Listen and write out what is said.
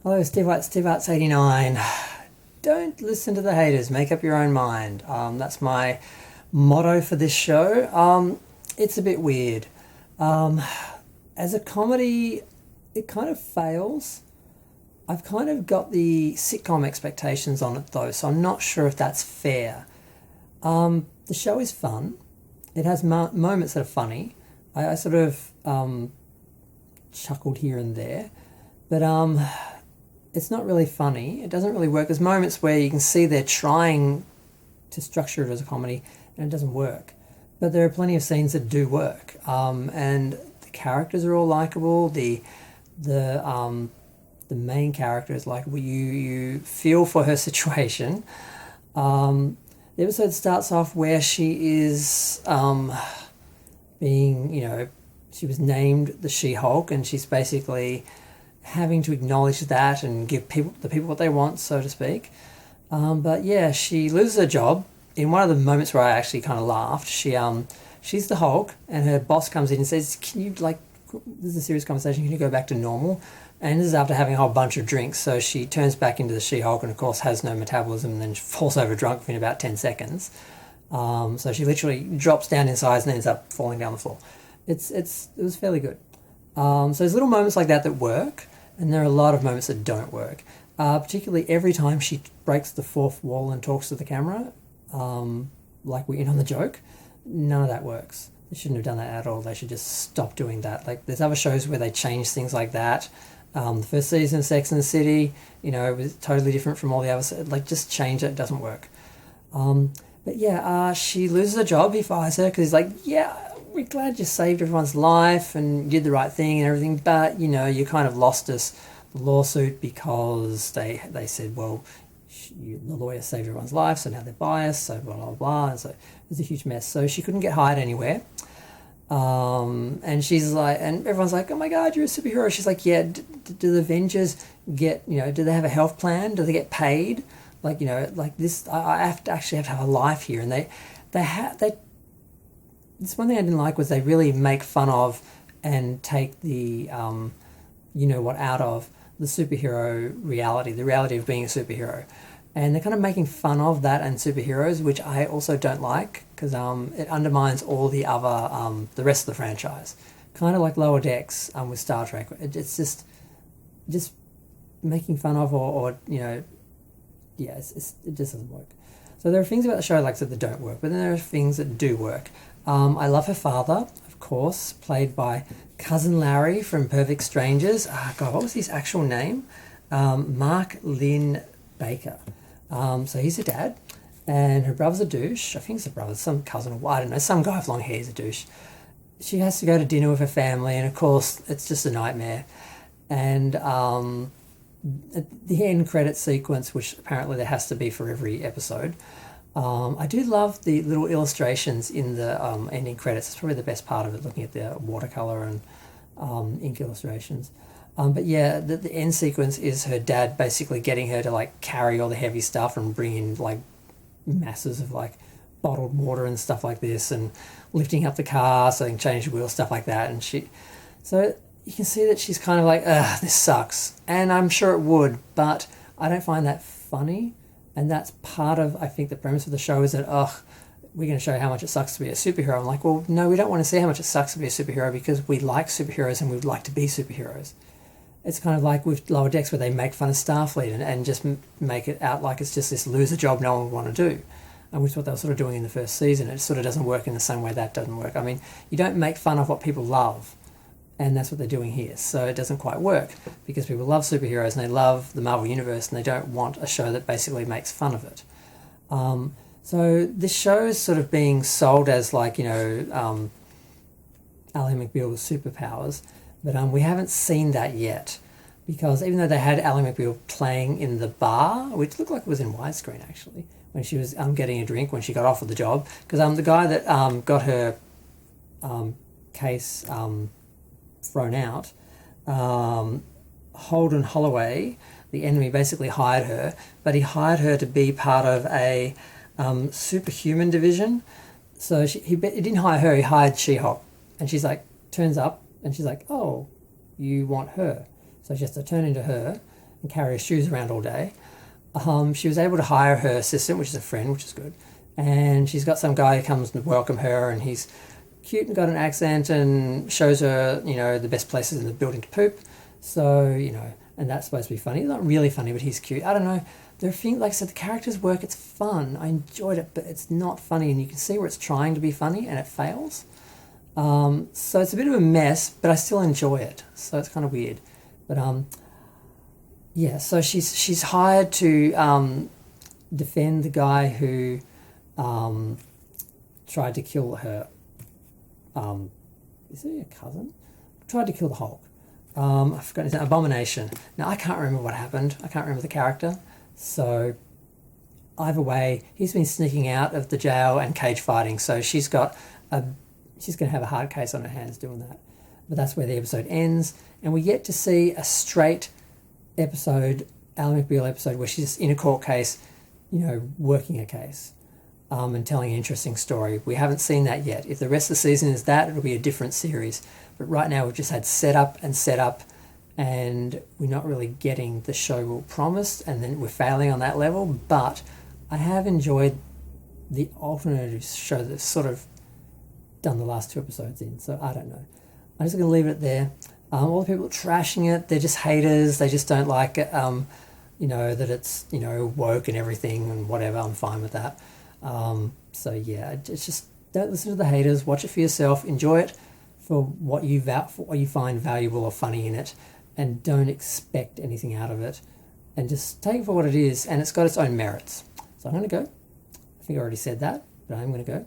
Hello, Steve White, Steve Arts 89. Don't listen to the haters, make up your own mind. That's my motto for this show. It's a bit weird. Um, as a comedy, it kind of fails. I've kind of got the sitcom expectations on it though, so I'm not sure if that's fair. The show is fun. It has moments that are funny. I sort of chuckled here and there, but it's not really funny. It doesn't really work. There's moments where you can see they're trying to structure it as a comedy, and it doesn't work. But there are plenty of scenes that do work, and the characters are all likable. The main character is likable. You feel for her situation. The episode starts off where she is being, she was named the She-Hulk, and she's basically having to acknowledge that and give the people what they want, so to speak. But yeah, she loses her job. In one of the moments where I actually kind of laughed, she's the Hulk, and her boss comes in and says, "Can you this is a serious conversation. Can you go back to normal?" And this is after having a whole bunch of drinks. So she turns back into the She-Hulk, and of course has no metabolism, and then falls over drunk within about 10 seconds. So she literally drops down in size and ends up falling down the floor. It was fairly good. So there's little moments like that work, and there are a lot of moments that don't work. Particularly every time she breaks the fourth wall and talks to the camera, like we're in on the joke, none of that works. They shouldn't have done that at all. They should just stop doing that. Like, there's other shows where they change things like that. The first season of Sex and the City, it was totally different from all the others. Like, just change it. It doesn't work. But yeah, she loses her job. He fires her because he's like, "Yeah, we're glad you saved everyone's life and you did the right thing and everything, but, you kind of lost us the lawsuit because they said, well, the lawyer saved everyone's life, so now they're biased, so blah, blah, blah." And so it was a huge mess. So she couldn't get hired anywhere. And she's like, and everyone's like, "Oh my God, you're a superhero." She's like, "Yeah, do the Avengers get, do they have a health plan? Do they get paid? Like, like this, I have to have a life here." And they this one thing I didn't like was they really make fun of and take the, out of the superhero reality, the reality of being a superhero. And they're kind of making fun of that and superheroes, which I also don't like, because it undermines all the other, the rest of the franchise. Kind of like Lower Decks with Star Trek. It's just making fun of it just doesn't work. So there are things about the show, like I said, that don't work, but then there are things that do work. I love her father, of course, played by Cousin Larry from Perfect Strangers. God, what was his actual name? Mark Lynn Baker. So he's a dad, and her brother's a douche. I think it's a brother, some cousin, I don't know, some guy with long hair is a douche. She has to go to dinner with her family, and of course, it's just a nightmare. And the end credit sequence, which apparently there has to be for every episode, I do love the little illustrations in the ending credits. It's probably the best part of it, looking at the watercolor and ink illustrations. But yeah, the end sequence is her dad basically getting her to carry all the heavy stuff and bring in masses of bottled water and stuff like this, and lifting up the car so they can change the wheels, stuff like that. And so you can see that she's kind of like, "Ugh, this sucks." And I'm sure it would, but I don't find that funny. And that's part of, I think, the premise of the show is that, we're going to show you how much it sucks to be a superhero. I'm like, well, no, we don't want to see how much it sucks to be a superhero, because we like superheroes and we'd like to be superheroes. It's kind of like with Lower Decks, where they make fun of Starfleet and just make it out like it's just this loser job no one would want to do. And which is what they were sort of doing in the first season. It sort of doesn't work in the same way that doesn't work. I mean, you don't make fun of what people love. And that's what they're doing here. So it doesn't quite work, because people love superheroes and they love the Marvel Universe, and they don't want a show that basically makes fun of it. So this show is sort of being sold as Ally McBeal with superpowers, but we haven't seen that yet, because even though they had Ally McBeal playing in the bar, which looked like it was in widescreen actually, when she was getting a drink when she got offered the job, because the guy that got her case thrown out, Holden Holloway, the enemy, basically hired her, but he hired her to be part of a Superhuman division. So he didn't hire her, he hired She-Hulk. And she's turns up, and she's like, "Oh, you want her." So she has to turn into her, and carry her shoes around all day. She was able to hire her assistant, which is a friend, which is good. And she's got some guy who comes to welcome her, and he's cute and got an accent and shows her, the best places in the building to poop. So, and that's supposed to be funny. It's not really funny, but he's cute. I don't know. There are things, like I said, the characters work. It's fun. I enjoyed it, but it's not funny, and you can see where it's trying to be funny and it fails. So it's a bit of a mess, but I still enjoy it. So it's kind of weird. But yeah. So she's hired to defend the guy who tried to kill her. Is he a cousin? Tried to kill the Hulk. I forgot his name. Abomination. Now I can't remember what happened. I can't remember the character. So either way, he's been sneaking out of the jail and cage fighting. So she's going to have a hard case on her hands doing that. But that's where the episode ends, and we get to see a straight episode, Ally McBeal episode, where she's in a court case, working a case, and telling an interesting story. We haven't seen that yet. If the rest of the season is that, it'll be a different series. But right now we've just had setup, and we're not really getting the show we promised, and then we're failing on that level. But I have enjoyed the alternative show that's sort of done the last 2 episodes in, so I don't know. I'm just going to leave it there. All the people trashing it, they're just haters. They just don't like it, that it's, woke and everything and whatever. I'm fine with that. So yeah, it's just, don't listen to the haters. Watch it for yourself. Enjoy it for what you find valuable or funny in it, and don't expect anything out of it, and just take it for what it is, and it's got its own merits. So I'm going to go. I think I already said that, but I'm going to go.